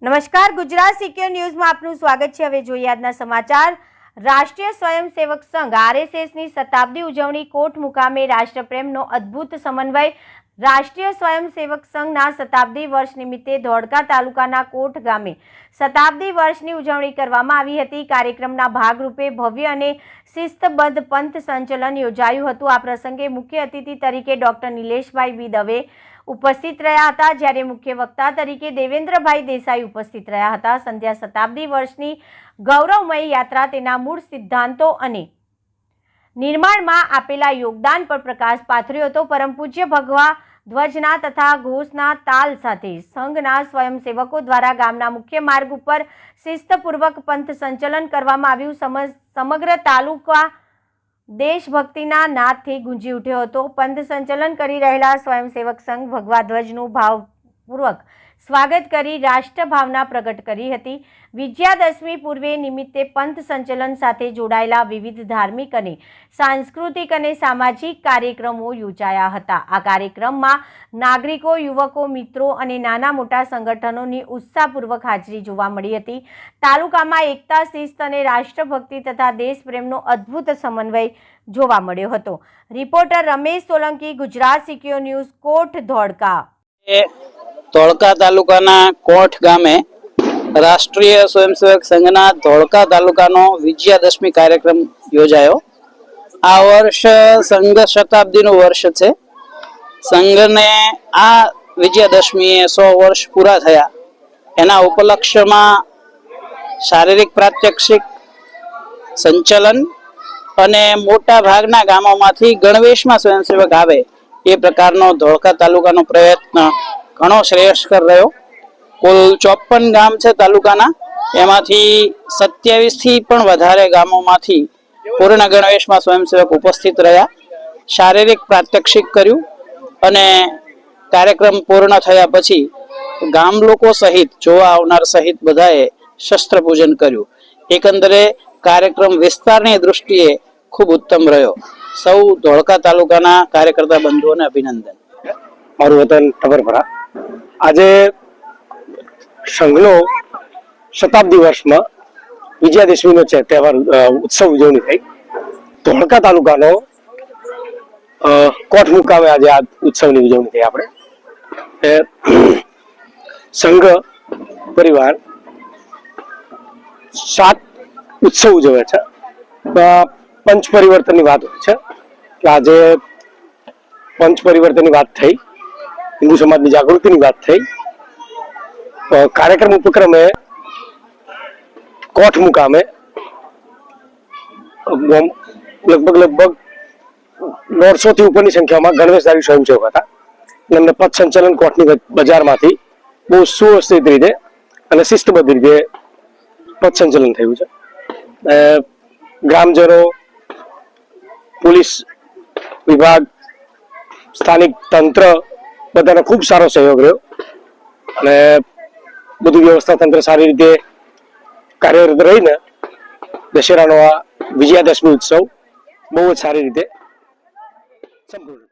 નમસ્કાર, ગુજરાત સિક્યોર ન્યૂઝમાં આપનું સ્વાગત છે। હવે જોઈએ આજના સમાચાર। રાષ્ટ્રીય સ્વયંસેવક સંઘ આરએસએસની શતાબ્દી ઉજવણી કોટ મુકામે રાષ્ટ્રપ્રેમનો અદ્ભુત સમન્વય। રાષ્ટ્રીય સ્વયંસેવક સંઘના શતાબ્દી વર્ષ નિમિત્તે ધોળકા તાલુકાના કોટ ગામે શતાબ્દી વર્ષની ઉજવણી કરવામાં આવી હતી। કાર્યક્રમના ભાગરૂપે ભવ્ય અને શિસ્તબદ્ધ પંથ સંચલન યોજાયું હતું। આ પ્રસંગે મુખ્ય અતિથિ તરીકે ડોક્ટર નિલેશભાઈ બી દવે ઉપસ્થિત રહ્યા હતા, જ્યારે મુખ્ય વક્તા તરીકે દેવેન્દ્રભાઈ દેસાઈ ઉપસ્થિત રહ્યા હતા। સંધ્યા શતાબ્દી વર્ષની ગૌરવમય યાત્રા તેના મૂળ સિદ્ધાંતો અને નિર્માણમાં આપેલા યોગદાન પર પ્રકાશ પાથર્યો હતો। પરમ પૂજ્ય ભગવા ધ્વજના તથા ઘોષના તાલ સાથે સંઘના સ્વયંસેવકો દ્વારા ગામના મુખ્ય માર્ગ ઉપર શિસ્તપૂર્વક પંથ સંચલન કરવામાં આવ્યું। સમગ્ર તાલુકા દેશભક્તિના નાદથી ગુંજી ઉઠ્યો હતો। પંથ સંચલન કરી રહેલા સ્વયંસેવક સંઘ ભગવા ધ્વજનું ભાવપૂર્વક સ્વાગત કરી રાષ્ટ્રભાવના પ્રગટ કરી હતી। વિજયાદશમી પૂર્વે નિમિત્તે પંથ સંચલન સાથે જોડાયેલા વિવિધ ધાર્મિક અને સાંસ્કૃતિક અને સામાજિક કાર્યક્રમો યોજાયા હતા। આ કાર્યક્રમમાં નાગરિકો, યુવકો, મિત્રો અને નાના મોટા સંગઠનોની ઉત્સાહપૂર્વક હાજરી જોવા મળી હતી। તાલુકામાં એકતા, શિસ્ત અને રાષ્ટ્રભક્તિ તથા દેશપ્રેમનો અદ્ભુત સમન્વય જોવા મળ્યો હતો। Reporter Ramesh Solanki, Gujarat secure news, Kot, Dholka. Dholka તાલુકાના કોઠ ગામે રાષ્ટ્રીય સ્વયંસેવક સંઘના ધોળકા તાલુકાનો વિજયાદશમી કાર્યક્રમ યોજાયો। આ વર્ષ સંઘ શતાબ્દીનું વર્ષ છે। સંઘને આ વિજયાદશમીએ 100 વર્ષ પૂરા થયા, એના ઉપલક્ષ્યમાં શારીરિક પ્રાત્યક્ષિક, સંચલન અને મોટા ભાગના ગામોમાંથી ગણવેશમાં સ્વયંસેવક આવે એ પ્રકારનો ધોળકા તાલુકાનો પ્રયત્ન ઘણો શ્રેયસ્કર રહ્યો। કુલ 54 ગામ છે તાલુકાના, એમાંથી 27 થી પણ વધારે ગામોમાંથી પૂર્ણ ગણવેશમાં સ્વયંસેવક ઉપસ્થિત રહ્યા, શારીરિક પ્રાત્યક્ષિક કર્યું અને કાર્યક્રમ પૂર્ણ થયા પછી ગામ લોકો સહિત, જોવા આવનાર સહિત બધાએ શસ્ત્ર પૂજન કર્યું। એકંદરે કાર્યક્રમ વિસ્તારની દૃષ્ટિએ ખૂબ ઉત્તમ રહ્યો। સૌ ધોળકા તાલુકાના કાર્યકર્તા બંધુઓને અભિનંદન। મારું વતન ટબરપરા। આજે સંઘનો શતાબ્દી વર્ષમાં વિજયાદશમીનો તહેવાર ઉત્સવ ઉજવણી થઈ। ધોળકા તાલુકાનો કોઠ મુકામે આજે આ ઉત્સવની ઉજવણી થઈ। આપણે સંઘ પરિવાર 7 ઉત્સવ ઉજવે છે। પંચ પરિવર્તનની વાત હોય છે કે આજે પંચ પરિવર્તનની વાત થઈ, હિન્દુ સમાજની જાગૃતિની વાત થઈ। કાર્યક્રમ ઉપક્રમે કોઠ મુકામે લગભગ 150 થી ઉપરની સંખ્યામાં ગણવેશધારી સ્વયંસેવક હતા। એમને પથ સંચલન કોઠની બજારમાંથી બહુ સુવ્યવસ્થિત રીતે અને શિસ્તબદ્ધ રીતે પથ સંચલન થયું છે। ગ્રામજનો, પોલીસ વિભાગ, સ્થાનિક તંત્ર બધાનો ખૂબ સારો સહયોગ રહ્યો અને બધું વ્યવસ્થા તંત્ર સારી રીતે કાર્યરત રહીને દશેરાનો આ વિજયાદશમી ઉત્સવ બહુ જ સારી રીતે સંપૂર્ણ